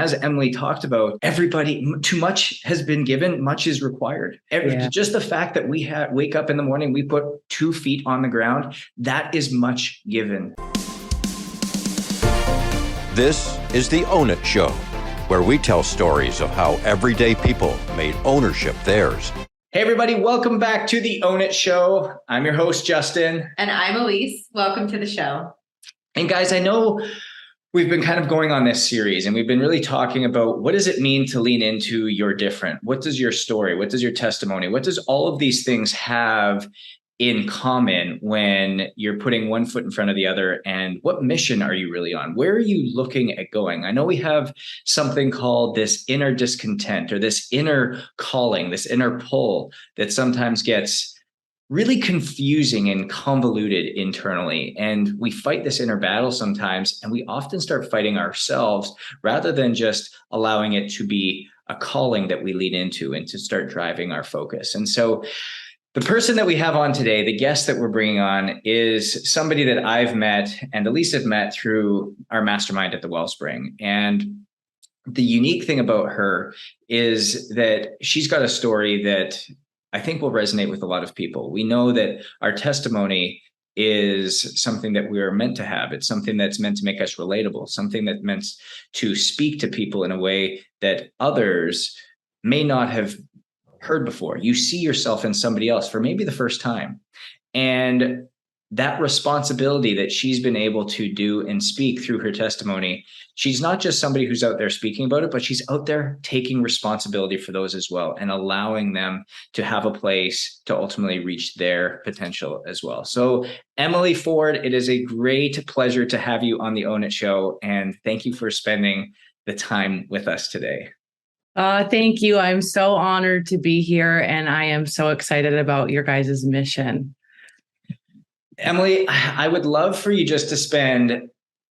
as Emily talked about, everybody, too much has been given, much is required. Just the fact that we wake up in the morning, we put 2 feet on the ground, that is much given. This is the Own It Show, where we tell stories of how everyday people made ownership theirs. Hey, everybody. Welcome back to the Own It Show. I'm your host, Justin. And I'm Elise. Welcome to the show. And guys, I know we've been kind of going on this series and we've been really talking about what does it mean to lean into your different? What does your story? What does your testimony? What does all of these things have in common when you're putting one foot in front of the other? And what mission are you really on? Where are you looking at going? I know we have something called this inner discontent or this inner calling, this inner pull that sometimes gets really confusing and convoluted internally. And we fight this inner battle sometimes, and we often start fighting ourselves rather than just allowing it to be a calling that we lean into and to start driving our focus. And so the person that we have on today, the guest that we're bringing on, is somebody that I've met and Elise have met through our mastermind at the Wellspring. And the unique thing about her is that she's got a story that I think will resonate with a lot of people. We know that our testimony is something that we are meant to have. It's something that's meant to make us relatable, something that's meant to speak to people in a way that others may not have heard before. You see yourself in somebody else for maybe the first time. And that responsibility that she's been able to do and speak through her testimony, she's not just somebody who's out there speaking about it, but she's out there taking responsibility for those as well and allowing them to have a place to ultimately reach their potential as well. So Emily Ford, it is a great pleasure to have you on the Own It Show. And thank you for spending the time with us today. Thank you. I'm so honored to be here, and I am so excited about your guys' mission. Emily, I would love for you just to spend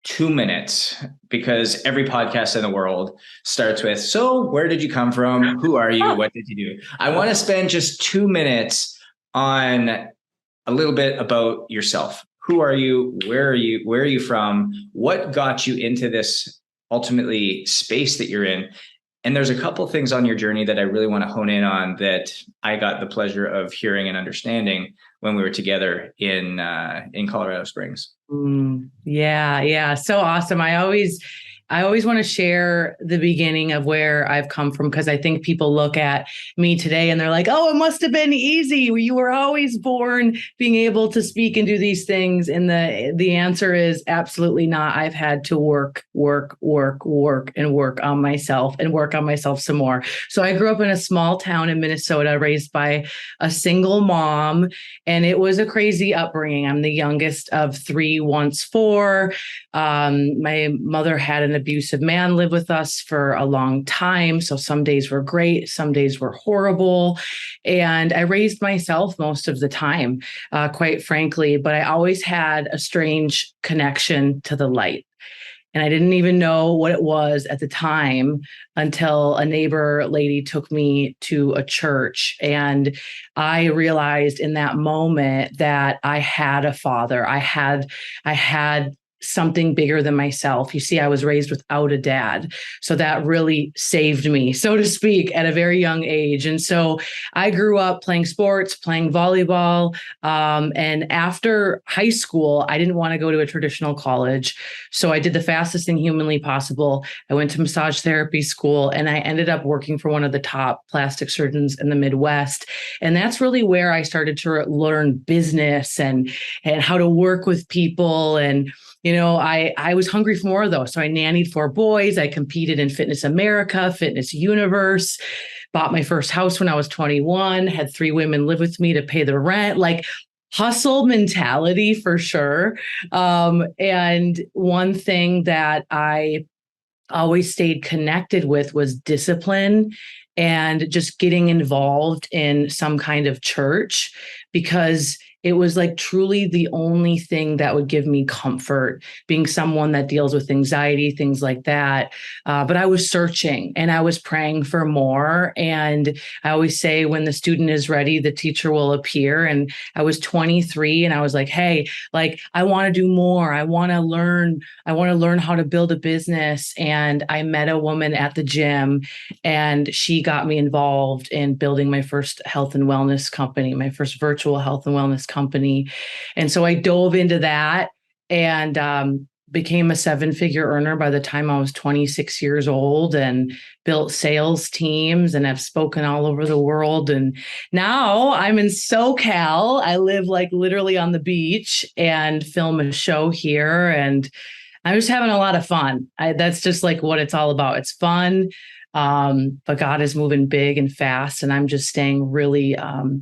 2 minutes, because every podcast in the world starts with, so where did you come from? Who are you? What did you do? I want to spend just 2 minutes on a little bit about yourself. Who are you? Where are you? Where are you from? What got you into this ultimately space that you're in? And there's a couple things on your journey that I really want to hone in on that I got the pleasure of hearing and understanding when we were together in Colorado Springs. Yeah. So awesome. I always want to share the beginning of where I've come from, because I think people look at me today and they're like, oh, it must have been easy. You were always born being able to speak and do these things. And the answer is absolutely not. I've had to work on myself and work on myself some more. So I grew up in a small town in Minnesota, raised by a single mom, and it was a crazy upbringing. I'm the youngest of 3, once 4. My mother had an abusive man live with us for a long time. So some days were great, some days were horrible. And I raised myself most of the time, quite frankly, but I always had a strange connection to the light. And I didn't even know what it was at the time until a neighbor lady took me to a church. And I realized in that moment that I had a father. I had something bigger than myself. You see, I was raised without a dad. So that really saved me, so to speak, at a very young age. And so I grew up playing sports, playing volleyball. And after high school, I didn't want to go to a traditional college. So I did the fastest thing humanly possible. I went to massage therapy school, and I ended up working for one of the top plastic surgeons in the Midwest. And that's really where I started to learn business and how to work with people. And I was hungry for more, though. So I nannied 4 boys. I competed in Fitness America, Fitness Universe, bought my first house when I was 21, had 3 women live with me to pay the rent, like hustle mentality for sure. And one thing that I always stayed connected with was discipline and just getting involved in some kind of church, because it was like truly the only thing that would give me comfort, being someone that deals with anxiety, things like that. But I was searching and I was praying for more. And I always say, when the student is ready, the teacher will appear. And I was 23 and I was like, hey, like, I want to do more. I want to learn. I want to learn how to build a business. And I met a woman at the gym, and she got me involved in building my first health and wellness company, my first virtual health and wellness company. And so I dove into that and became a 7-figure earner by the time I was 26 years old, and built sales teams, and have spoken all over the world. And now I'm in SoCal. I live like literally on the beach and film a show here. And I'm just having a lot of fun. That's just like what it's all about. It's fun. But God is moving big and fast, and I'm just staying really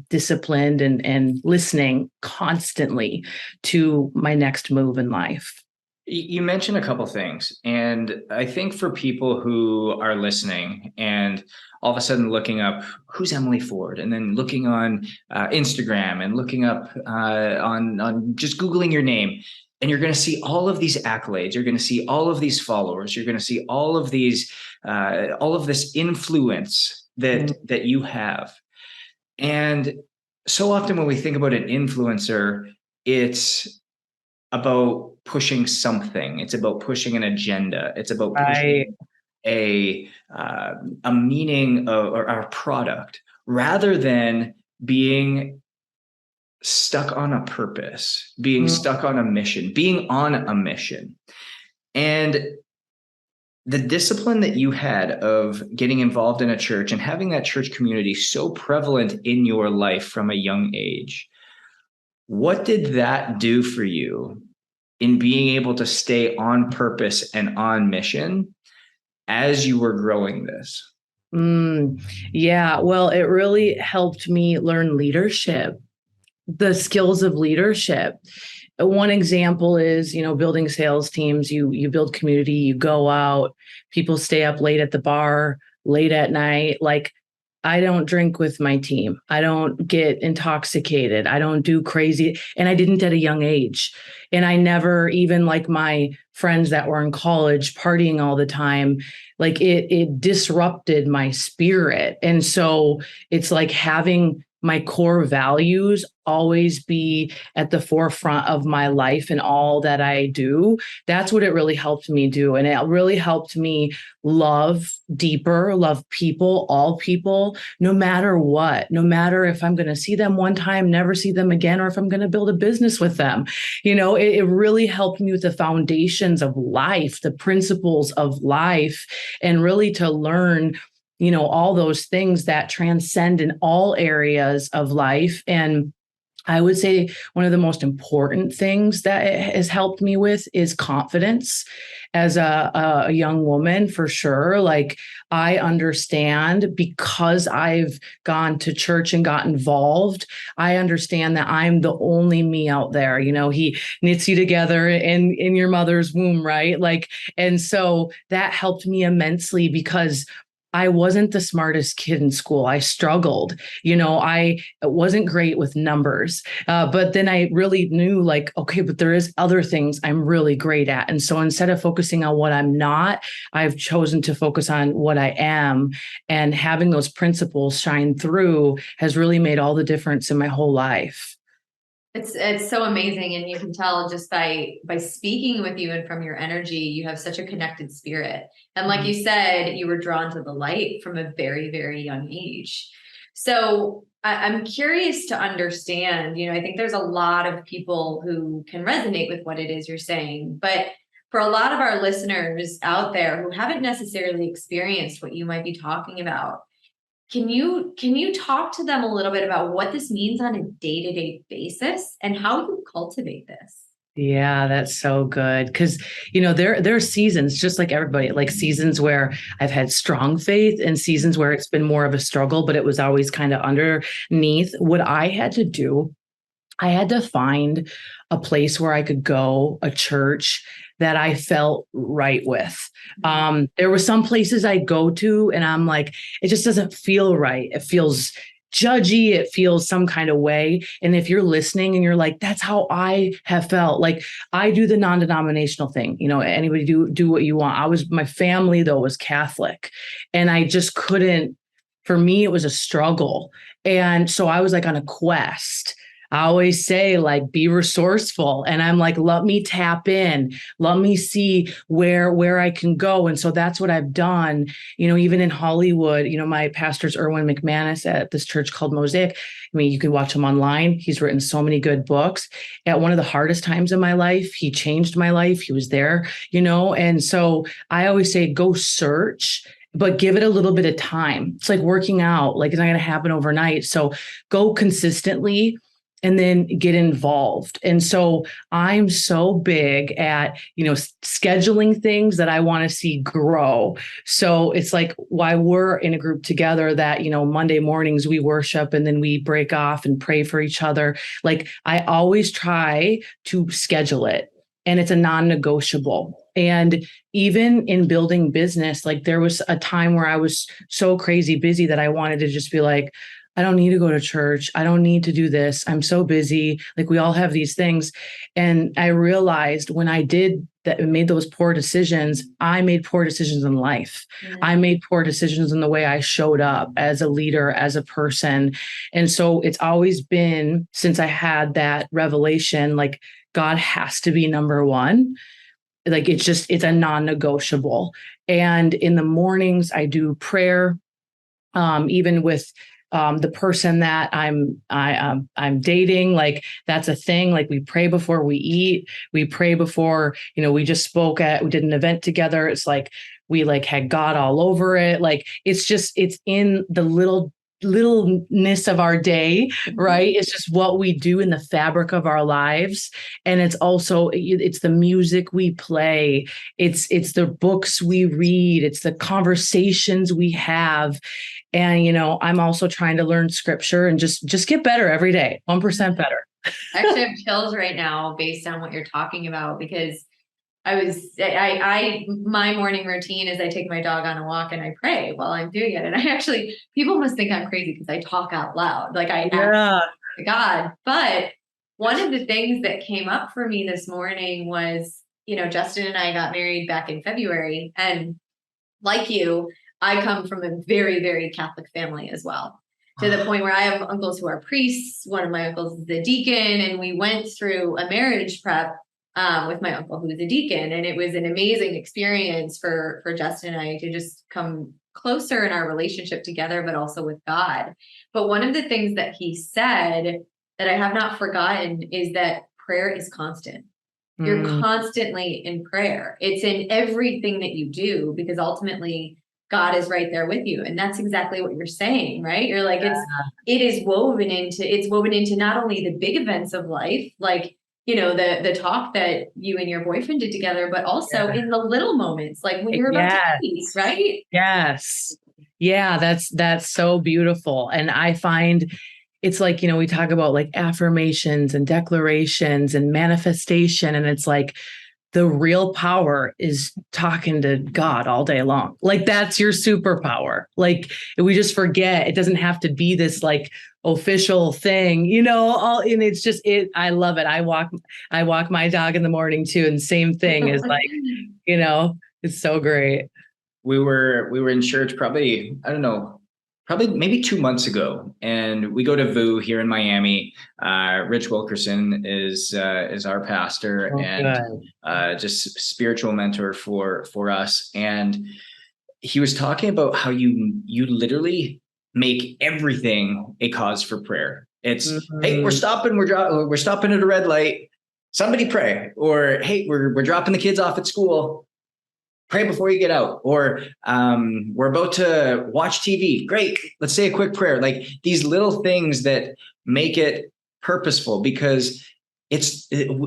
disciplined and listening constantly to my next move in life. You mentioned a couple things, and I think for people who are listening and all of a sudden looking up who's Emily Ford, and then looking on Instagram and looking up on just Googling your name, and you're going to see all of these accolades, you're going to see all of these followers, you're going to see all of these, all of this influence that you have. And so often when we think about an influencer, it's about pushing something. It's about pushing an agenda. It's about pushing a meaning or a product, rather than being stuck on a purpose, being stuck on a mission, being on a mission. And the discipline that you had of getting involved in a church and having that church community so prevalent in your life from a young age, what did that do for you in being able to stay on purpose and on mission as you were growing this? Yeah, well, it really helped me learn leadership, the skills of leadership. One example is, building sales teams. You build community, you go out, people stay up late at the bar, late at night. Like, I don't drink with my team. I don't get intoxicated. I don't do crazy. And I didn't at a young age. And I never, even like my friends that were in college partying all the time, like it disrupted my spirit. And so it's like having my core values always be at the forefront of my life and all that I do. That's what it really helped me do. And it really helped me love deeper, love people, all people, no matter what, no matter if I'm going to see them one time, never see them again, or if I'm going to build a business with them. It really helped me with the foundations of life, the principles of life, and really to learn all those things that transcend in all areas of life. And I would say one of the most important things that it has helped me with is confidence as a young woman, for sure. Like, I understand, because I've gone to church and got involved, I understand that I'm the only me out there. He knits you together in your mother's womb, right? Like, and so that helped me immensely, because I wasn't the smartest kid in school. I struggled. I wasn't great with numbers. But then I really knew, like, okay, but there is other things I'm really great at. And so instead of focusing on what I'm not, I've chosen to focus on what I am. And having those principles shine through has really made all the difference in my whole life. It's so amazing, and you can tell just by speaking with you and from your energy, you have such a connected spirit. And like you said, you were drawn to the light from a very, very young age. So I'm curious to understand, I think there's a lot of people who can resonate with what it is you're saying, but for a lot of our listeners out there who haven't necessarily experienced what you might be talking about, can you talk to them a little bit about what this means on a day-to-day basis and how you cultivate this? Yeah, that's so good. Because, there are seasons, just like everybody, like seasons where I've had strong faith and seasons where it's been more of a struggle, but it was always kind of underneath. What I had to do, I had to find a place where I could go, a church that I felt right with. There were some places I go to and I'm like, it just doesn't feel right. It feels judgy. It feels some kind of way. And if you're listening and you're like, that's how I have felt. Like I do the non-denominational thing, anybody do what you want. My family though was Catholic, and I just couldn't, for me, it was a struggle. And so I was like on a quest. I always say, like, be resourceful. And I'm like, let me tap in. Let me see where I can go. And so that's what I've done. Even in Hollywood, my pastor's Erwin McManus at this church called Mosaic. I mean, you can watch him online. He's written so many good books. At one of the hardest times in my life, he changed my life. He was there, and so I always say, go search, but give it a little bit of time. It's like working out, like it's not going to happen overnight. So go consistently and then get involved. And so I'm so big at, scheduling things that I want to see grow. So it's like why we're in a group together that, Monday mornings we worship and then we break off and pray for each other. Like I always try to schedule it, and it's a non-negotiable. And even in building business, like there was a time where I was so crazy busy that I wanted to just be like, I don't need to go to church. I don't need to do this. I'm so busy. Like we all have these things. And I realized when I did that, made those poor decisions, I made poor decisions in life. Yeah. I made poor decisions in the way I showed up as a leader, as a person. And so it's always been, since I had that revelation, like God has to be number one. Like it's a non-negotiable. And in the mornings I do prayer, even with the person that I'm dating, like that's a thing. Like we pray before we eat. We pray before, we just we did an event together. It's like we like had God all over it. Like it's in the littleness of our day, right? It's just what we do in the fabric of our lives. And it's also, it's the music we play. It's the books we read. It's the conversations we have. And, I'm also trying to learn scripture and just get better every day, 1% better. I actually have chills right now based on what you're talking about, because my morning routine is I take my dog on a walk and I pray while I'm doing it. And people must think I'm crazy because I talk out loud. Like I ask to God. But one of the things that came up for me this morning was, Justin and I got married back in February. And like you, I come from a very, very Catholic family as well, to the point where I have uncles who are priests. One of my uncles is a deacon, and we went through a marriage prep with my uncle who is a deacon. And it was an amazing experience for Justin and I to just come closer in our relationship together, but also with God. But one of the things that he said that I have not forgotten is that prayer is constant. You're constantly in prayer. It's in everything that you do, because ultimately God is right there with you. And that's exactly what you're saying, right? You're like, it's woven into not only the big events of life, like, the talk that you and your boyfriend did together, but also in the little moments, like when you're about to eat, right? Yes. Yeah. That's so beautiful. And I find it's like, we talk about like affirmations and declarations and manifestation. And it's like, the real power is talking to God all day long. Like that's your superpower. Like we just forget, it doesn't have to be this like official thing, and it's just I love it. I walk my dog in the morning too. And same thing is like, it's so great. We were in church probably, I don't know, maybe 2 months ago, and we go to VU here in Miami. Rich Wilkerson is our pastor and just spiritual mentor for us. And he was talking about how you literally make everything a cause for prayer. It's hey, we're stopping at a red light. Somebody pray. Or hey, we're dropping the kids off at school. Pray before you get out. Or we're about to watch TV. Great. Let's say a quick prayer. Like these little things that make it purposeful, because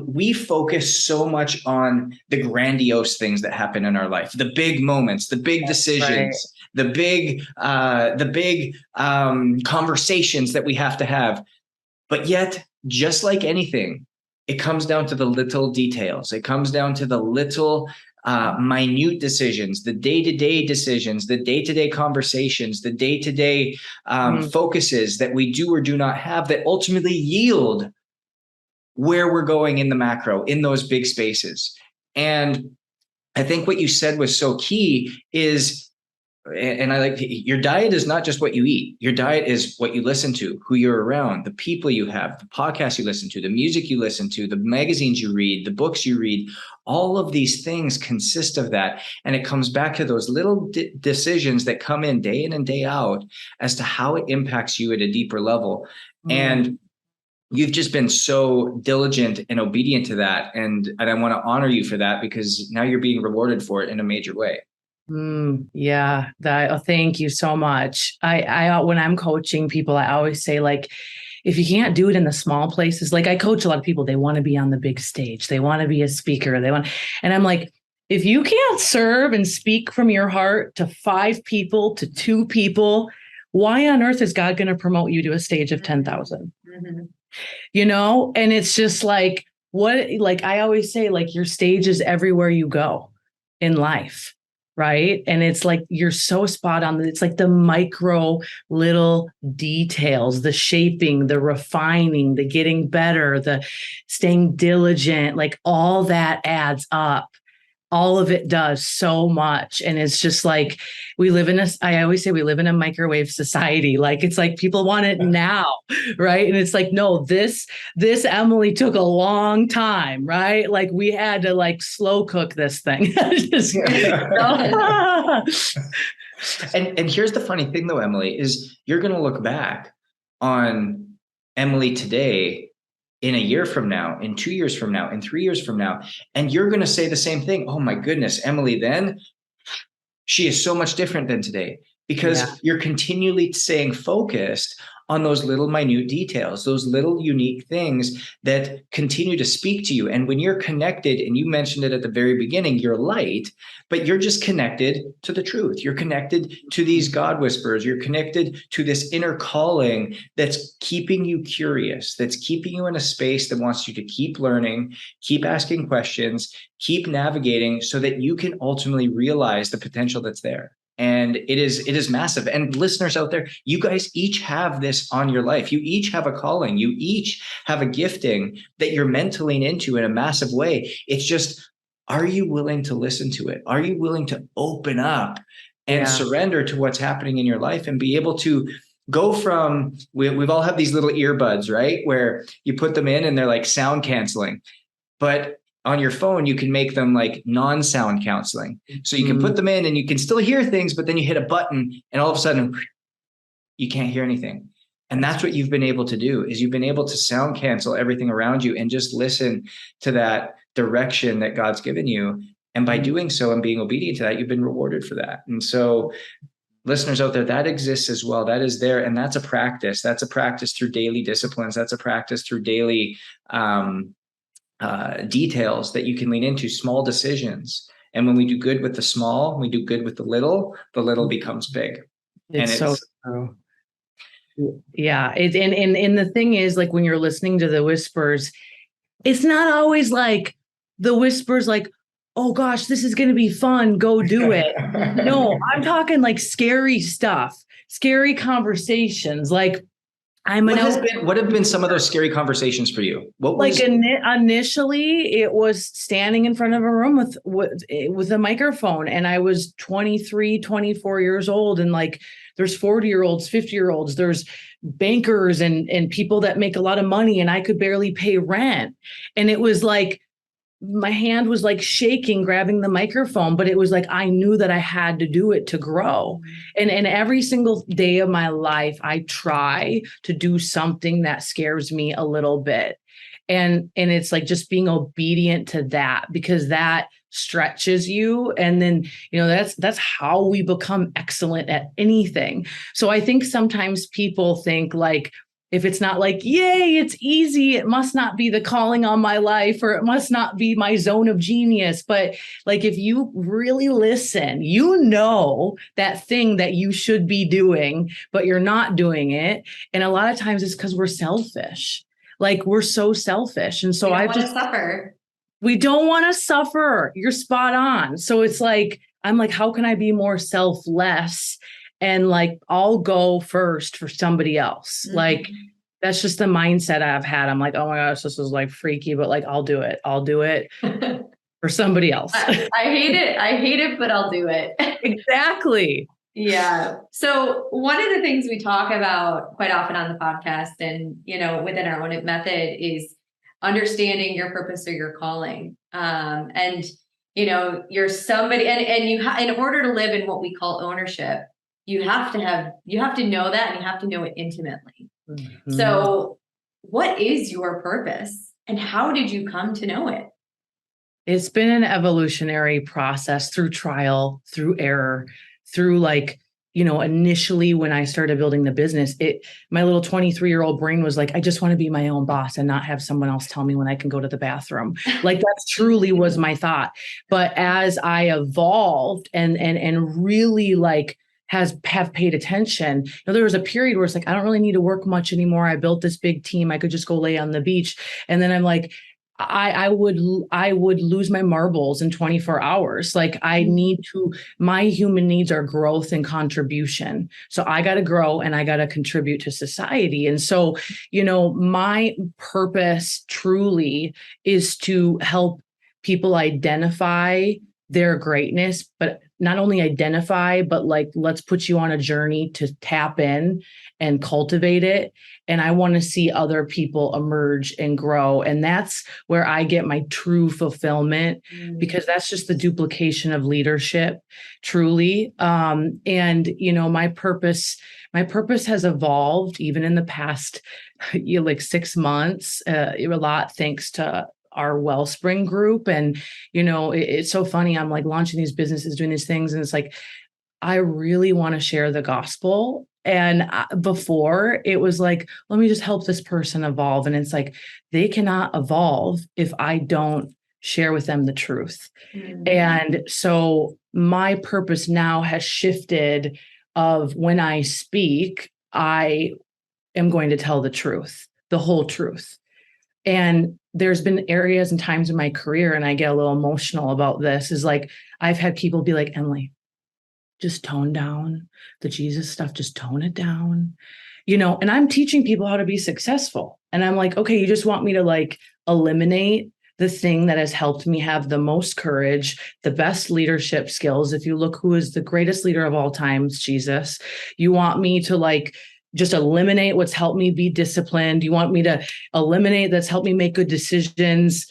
we focus so much on the grandiose things that happen in our life, the big moments, the big decisions, the big conversations that we have to have. But yet, just like anything, it comes down to the little details. It comes down to the little minute decisions, the day-to-day decisions, the day-to-day conversations, the day-to-day focuses that we do or do not have that ultimately yield where we're going in the macro, in those big spaces. And I think what you said was so key is, and I like, your diet is not just what you eat. Your diet is what you listen to, who you're around, the people you have, the podcasts you listen to, the music you listen to, the magazines you read, the books you read. All of these things consist of that. And it comes back to those little decisions that come in and day out as to how it impacts you at a deeper level. And you've just been so diligent and obedient to that. And I want to honor you for that, because now you're being rewarded for it in a major way. Yeah, thank you so much. I when I'm coaching people, I always say, like, if you can't do it in the small places, like I coach a lot of people, they want to be on the big stage. They want to be a speaker. And I'm like, if you can't serve and speak from your heart to 5 people, to 2 people, why on earth is God going to promote you to a stage of 10,000? And it's just like, I always say, like, your stage is everywhere you go in life. Right. And it's like, you're so spot on. It's like the micro little details, the shaping, the refining, the getting better, the staying diligent, like all that adds up. All of it does so much. And it's just like, I always say we live in a microwave society. Like, it's like people want it now. Right. And it's like, no, this Emily took a long time. Right. Like, we had to like slow cook this thing. And here's the funny thing though, Emily, is you're going to look back on Emily today in a year from now, in 2 years from now, in 3 years from now, and you're going to say the same thing. Oh my goodness, Emily, then she is so much different than today, because you're continually staying focused on those little minute details, those little unique things that continue to speak to you. And when you're connected, and you mentioned it at the very beginning, you're light, but you're just connected to the truth. You're connected to these God whispers. You're connected to this inner calling that's keeping you curious, that's keeping you in a space that wants you to keep learning, keep asking questions, keep navigating, so that you can ultimately realize the potential that's there. And it is massive. And listeners out there, you guys each have this on your life. You each have a calling. You each have a gifting that you're meant to lean into in a massive way. It's just, are you willing to listen to it? Are you willing to open up and surrender to what's happening in your life, and be able to go from, we've all have these little earbuds, right? Where you put them in and they're like sound canceling. But on your phone, you can make them like non-sound counseling. So you can put them in and you can still hear things, but then you hit a button and all of a sudden you can't hear anything. And that's what you've been able to do, is you've been able to sound cancel everything around you and just listen to that direction that God's given you. And by doing so and being obedient to that, you've been rewarded for that. And so listeners out there, that exists as well. That is there. And that's a practice. That's a practice through daily disciplines. That's a practice through daily details that you can lean into, small decisions. And when we do good with the small, we do good with the little becomes big. It's so true. Yeah. And the thing is, like, when you're listening to the whispers, it's not always like the whispers like, oh gosh, this is going to be fun, go do it. No, I'm talking like scary stuff, scary conversations. Like, what have been some of those scary conversations for you? Initially, it was standing in front of a room with a microphone, and I was 23, 24 years old, and like, there's 40-year-olds, 50-year-olds, there's bankers and people that make a lot of money, and I could barely pay rent. And it was like, my hand was like shaking, grabbing the microphone, but it was like, I knew that I had to do it to grow. And every single day of my life, I try to do something that scares me a little bit. And it's like just being obedient to that, because that stretches you. And then, that's how we become excellent at anything. So I think sometimes people think like, if it's not like, yay, it's easy, it must not be the calling on my life, or it must not be my zone of genius. But like, if you really listen, that thing that you should be doing, but you're not doing it. And a lot of times it's because we're selfish. Like, we're so selfish. And so I've just suffer. We don't want to suffer. You're spot on. So it's like, I'm like, how can I be more selfless? And like, I'll go first for somebody else. Like, that's just the mindset I've had. I'm like, oh my gosh, this is like freaky, but like, I'll do it. I'll do it for somebody else. I hate it. I hate it, but I'll do it. Exactly. Yeah. So one of the things we talk about quite often on the podcast and, you know, within our Own It method is understanding your purpose or your calling. And, you know, you're somebody, and you in order to live in what we call ownership, you have to know that, and you have to know it intimately. Mm-hmm. So what is your purpose and how did you come to know it? It's been an evolutionary process through trial, through error, through like, you know, initially when I started building the business, my little 23-year-old brain was like, I just want to be my own boss and not have someone else tell me when I can go to the bathroom. Like that truly was my thought. But as I evolved and really like have paid attention, you know, there was a period where it's like, I don't really need to work much anymore. I built this big team. I could just go lay on the beach. And then I'm like, I would lose my marbles in 24 hours. Like my human needs are growth and contribution. So I got to grow and I got to contribute to society. And so, you know, my purpose truly is to help people identify their greatness, but not only identify, but like, let's put you on a journey to tap in and cultivate it. And I want to see other people emerge and grow. And that's where I get my true fulfillment, because that's just the duplication of leadership, truly. And, you know, my purpose has evolved even in the past, like 6 months, a lot thanks to our Wellspring group. And, you know, it's so funny. I'm like launching these businesses, doing these things. And it's like, I really want to share the gospel. And before it was like, let me just help this person evolve. And it's like, they cannot evolve if I don't share with them the truth. And so my purpose now has shifted of when I speak, I am going to tell the truth, the whole truth. And there's been areas and times in my career, and I get a little emotional about this, is like, I've had people be like, Emily, just tone down the Jesus stuff, just tone it down, you know, and I'm teaching people how to be successful. And I'm like, okay, you just want me to like eliminate the thing that has helped me have the most courage, the best leadership skills. If you look who is the greatest leader of all times, Jesus, you want me to like just eliminate what's helped me be disciplined. You want me to eliminate that's helped me make good decisions.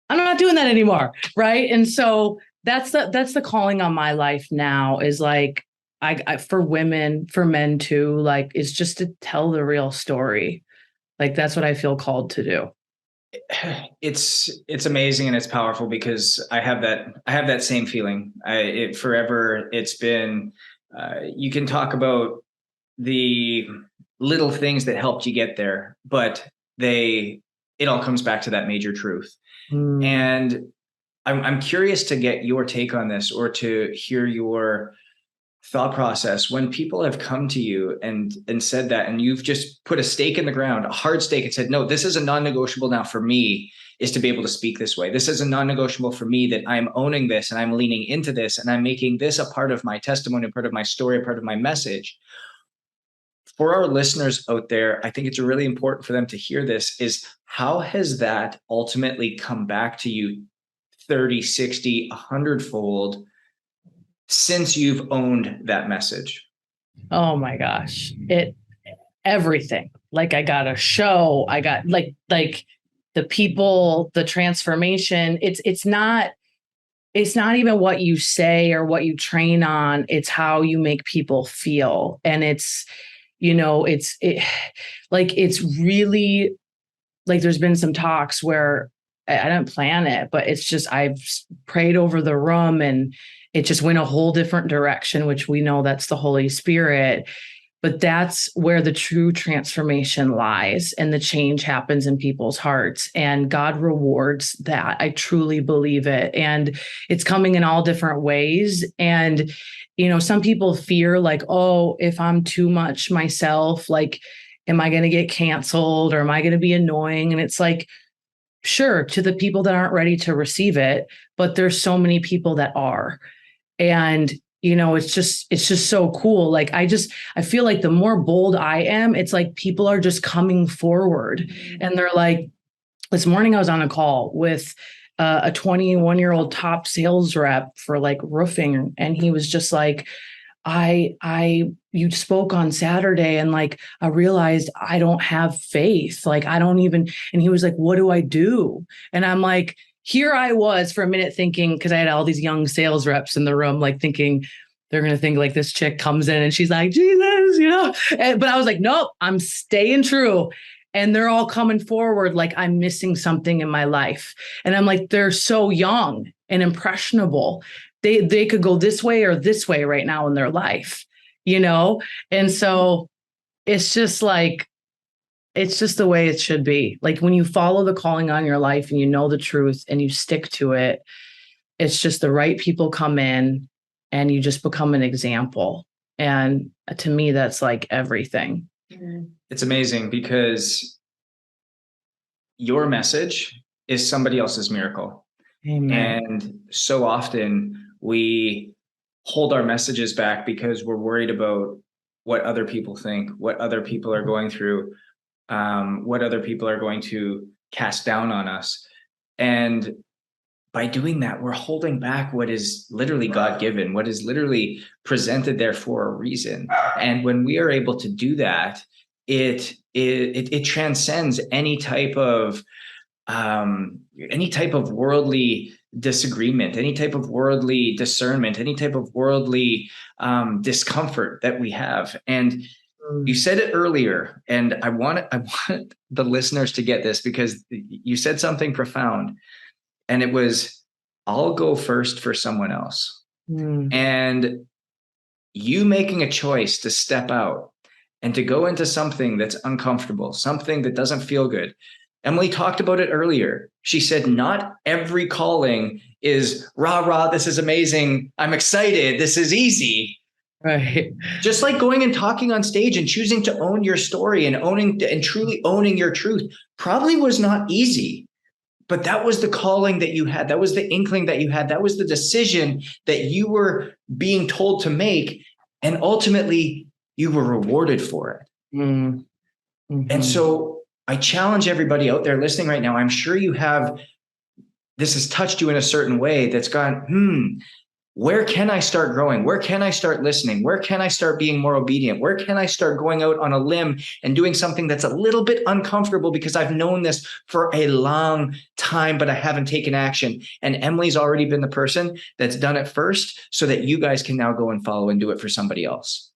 I'm not doing that anymore. Right. And so that's the calling on my life now, is like, I for women, for men too, like, is just to tell the real story. Like, that's what I feel called to do. It's amazing and it's powerful, because I have that same feeling. It's been, you can talk about the little things that helped you get there, but it all comes back to that major truth. And I'm curious to get your take on this, or to hear your thought process when people have come to you and said that, and you've just put a stake in the ground, a hard stake, and said, no, this is a non-negotiable now for me, is to be able to speak this way. This is a non-negotiable for me, that I'm owning this and I'm leaning into this and I'm making this a part of my testimony, a part of my story, a part of my message. For our listeners out there, I think it's really important for them to hear this, is how has that ultimately come back to you 30, 60, 100-fold since you've owned that message? Oh my gosh. Everything. Like, I got a show, I got like the people, the transformation. It's not even what you say or what you train on. It's how you make people feel. And it's, you know, it's really like, there's been some talks where I didn't plan it, but it's just, I've prayed over the room and it just went a whole different direction, which we know that's the Holy Spirit. But that's where the true transformation lies, and the change happens in people's hearts, and God rewards that. I truly believe it. And it's coming in all different ways. And, you know, some people fear like, oh, if I'm too much myself, like, am I going to get canceled, or am I going to be annoying? And it's like, sure, to the people that aren't ready to receive it, but there's so many people that are. And it's just so cool. Like, I feel like the more bold I am, it's like people are just coming forward, and they're like, this morning I was on a call with a 21-year-old top sales rep for like roofing. And he was just like, you spoke on Saturday, and like, I realized I don't have faith. Like, I don't even, and he was like, what do I do? And I'm like, here I was for a minute thinking, cause I had all these young sales reps in the room, like thinking they're going to think like this chick comes in and she's like, Jesus, but I was like, nope, I'm staying true. And they're all coming forward like I'm missing something in my life. And I'm like, they're so young and impressionable. They could go this way or this way right now in their life, And so it's just the way it should be. Like, when you follow the calling on your life and you know the truth and you stick to it, it's just the right people come in and you just become an example. And to me, that's like everything. It's amazing because your message is somebody else's miracle. Amen. And so often we hold our messages back because we're worried about what other people think, what other people are going through, what other people are going to cast down on us. And by doing that, we're holding back what is literally God-given, what is literally presented there for a reason. And when we are able to do that, it transcends any type of worldly disagreement, any type of worldly discernment, any type of worldly discomfort that we have. And you said it earlier, and I want the listeners to get this, because you said something profound, and it was, I'll go first for someone else. And you making a choice to step out and to go into something that's uncomfortable, something that doesn't feel good. Emily talked about it earlier. She said, not every calling is rah, rah, this is amazing, I'm excited, this is easy. Right. Just like going and talking on stage and choosing to own your story and truly owning your truth probably was not easy. But that was the calling that you had. That was the inkling that you had. That was the decision that you were being told to make. And ultimately, you were rewarded for it. Mm-hmm. And so I challenge everybody out there listening right now. I'm sure this has touched you in a certain way that's gone, where can I start growing? Where can I start listening? Where can I start being more obedient? Where can I start going out on a limb and doing something that's a little bit uncomfortable because I've known this for a long time, but I haven't taken action? And Emily's already been the person that's done it first, so that you guys can now go and follow and do it for somebody else.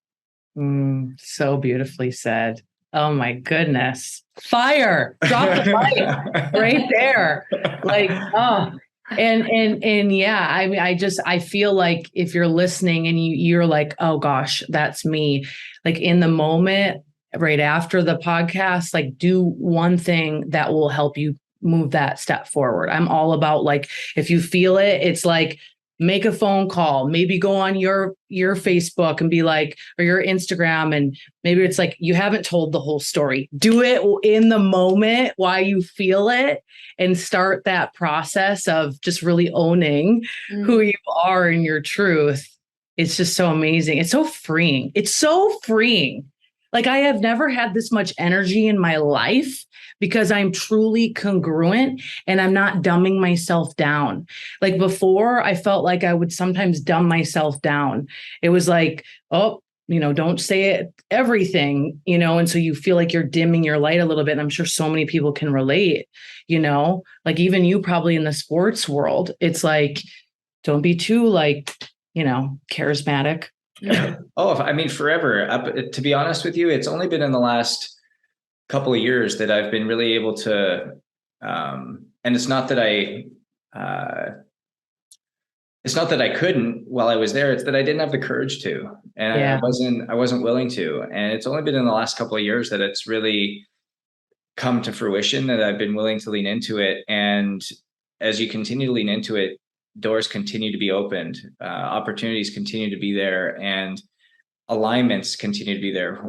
So beautifully said. Oh my goodness. Fire. Drop the mic right there. Like, oh. And yeah, I mean, I feel like if you're listening and you're like, oh gosh, that's me. Like, in the moment, right after the podcast, like, do one thing that will help you move that step forward. I'm all about, like, if you feel it, it's like, make a phone call, maybe go on your Facebook and be like, or your Instagram. And maybe it's like, you haven't told the whole story. Do it in the moment while you feel it, and start that process of just really owning who you are and your truth. It's just so amazing. It's so freeing. It's so freeing. Like, I have never had this much energy in my life, because I'm truly congruent and I'm not dumbing myself down. Like, before, I felt like I would sometimes dumb myself down. It was like, oh, don't say everything, and so you feel like you're dimming your light a little bit. And I'm sure so many people can relate, like even you probably in the sports world, it's like, don't be too charismatic. Oh, I mean, forever. To be honest with you, it's only been in the last couple of years that I've been really able to, and it's not that I couldn't while I was there. It's that I didn't have the courage to, and I wasn't willing to. And it's only been in the last couple of years that it's really come to fruition, that I've been willing to lean into it. And as you continue to lean into it, doors continue to be opened, opportunities continue to be there. And alignments continue to be there.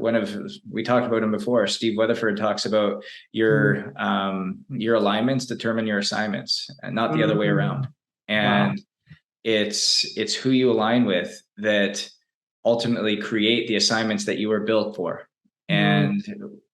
We talked about him before. Steve Weatherford talks about your alignments determine your assignments, and not the other way around. And it's who you align with that ultimately create the assignments that you were built for. And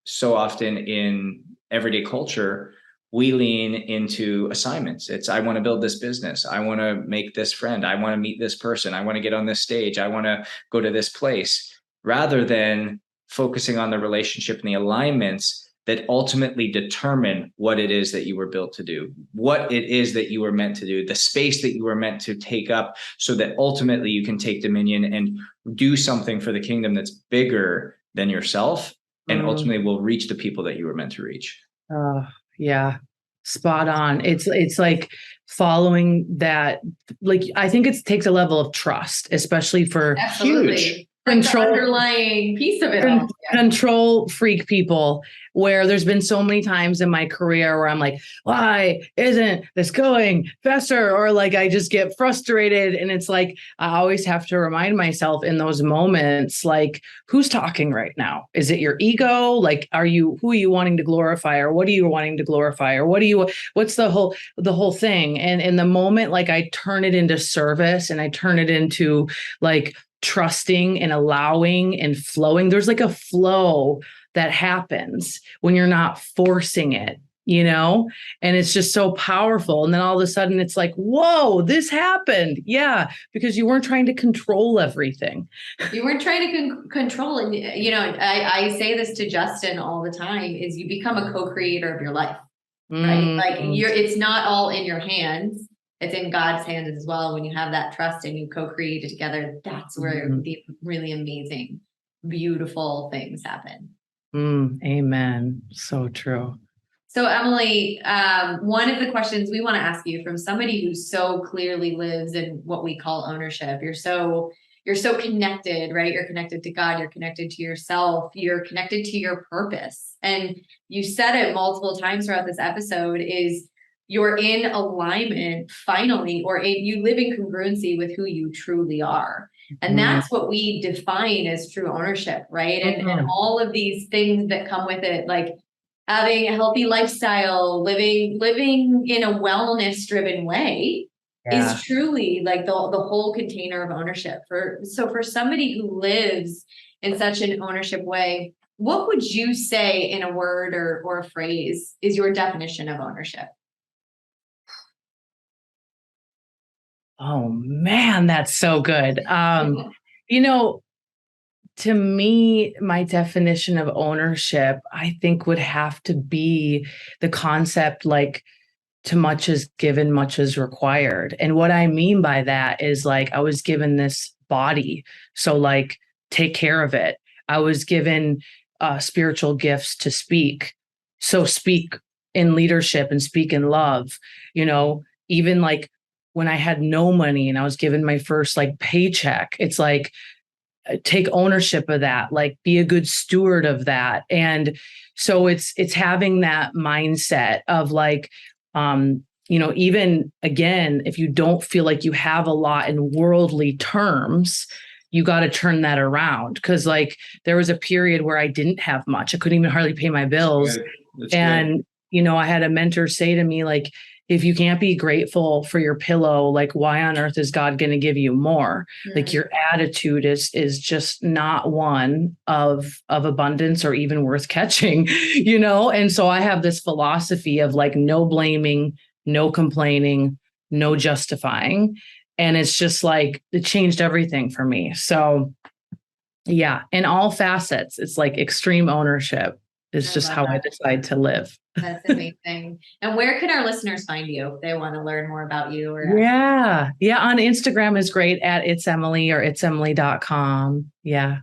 so often in everyday culture, we lean into assignments. It's, I want to build this business. I want to make this friend. I want to meet this person. I want to get on this stage. I want to go to this place, rather than focusing on the relationship and the alignments that ultimately determine what it is that you were built to do, what it is that you were meant to do, the space that you were meant to take up, so that ultimately you can take dominion and do something for the kingdom that's bigger than yourself, and ultimately will reach the people that you were meant to reach. Yeah, spot on. It's like following that. Like, I think it takes a level of trust, especially for Absolutely. control, the underlying piece of it all. Control freak people, where there's been so many times in my career where I'm like, why isn't this going faster? Or like, I just get frustrated. And it's like, I always have to remind myself in those moments, like, who's talking right now? Is it your ego? Like, who are you wanting to glorify? Or what are you wanting to glorify? Or what's the whole thing? And in the moment, like, I turn it into service, and I turn it into like trusting and allowing and flowing. There's like a flow that happens when you're not forcing it, and it's just so powerful. And then all of a sudden it's like, whoa, this happened. Yeah. Because you weren't trying to control everything. You weren't trying to control. And, I say this to Justin all the time, is you become a co-creator of your life, right? Like it's not all in your hands. It's in God's hands as well. When you have that trust and you co-create it together, that's where the really amazing, beautiful things happen. Amen. So true. So Emily, one of the questions we want to ask you, from somebody who so clearly lives in what we call ownership, you're so connected, right? You're connected to God, you're connected to yourself, you're connected to your purpose. And you said it multiple times throughout this episode, is you're in alignment finally, or you live in congruency with who you truly are. And that's what we define as true ownership, right? And all of these things that come with it, like having a healthy lifestyle, living in a wellness driven way, is truly like the whole container of ownership. So for somebody who lives in such an ownership way, what would you say in a word or a phrase is your definition of ownership? Oh man, that's so good. To me, my definition of ownership, I think, would have to be the concept, like, to much is given, much is required. And what I mean by that is, like, I was given this body, so like, take care of it. I was given spiritual gifts to speak, so speak in leadership and speak in love. Even like when I had no money and I was given my first like paycheck, it's like, take ownership of that, like, be a good steward of that. And so it's having that mindset of like, even again, if you don't feel like you have a lot in worldly terms, you got to turn that around. Cause like, there was a period where I didn't have much. I couldn't even hardly pay my bills. That's and, I had a mentor say to me, like, if you can't be grateful for your pillow, like, why on earth is God going to give you more? Like, your attitude is just not one of abundance or even worth catching, And so I have this philosophy of like, no blaming, no complaining, no justifying. And it's just like, it changed everything for me. So yeah, in all facets, it's like extreme ownership is just how I decide to live. That's amazing. And where can our listeners find you if they want to learn more about you? Yeah. On Instagram is great at It's Emily or it'semily.com. Yeah.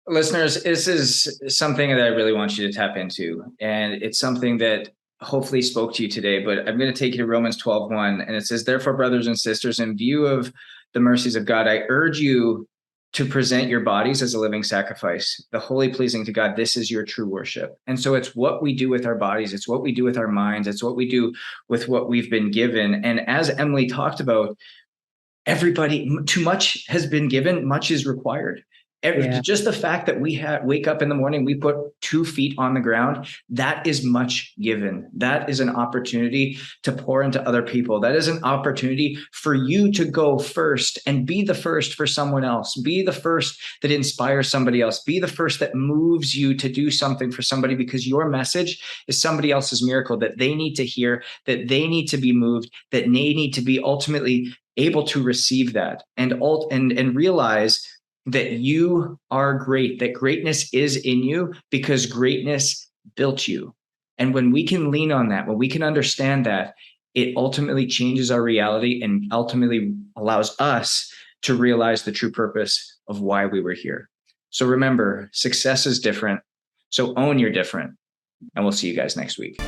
Listeners, this is something that I really want you to tap into. And it's something that hopefully spoke to you today, but I'm going to take you to Romans 12:1. And it says, therefore, brothers and sisters, in view of the mercies of God, I urge you to present your bodies as a living sacrifice, the holy, pleasing to God. This is your true worship. And so it's what we do with our bodies. It's what we do with our minds. It's what we do with what we've been given. And as Emily talked about, everybody, too much has been given, much is required. Just the fact that we wake up in the morning, we put 2 feet on the ground, that is much given. That is an opportunity to pour into other people. That is an opportunity for you to go first and be the first for someone else. Be the first that inspires somebody else. Be the first that moves you to do something for somebody, because your message is somebody else's miracle that they need to hear, that they need to be moved, that they need to be ultimately able to receive that and realize that you are great, that greatness is in you because greatness built you. And when we can lean on that, when we can understand that, it ultimately changes our reality and ultimately allows us to realize the true purpose of why we were here. So remember, success is different. So own your different. And we'll see you guys next week.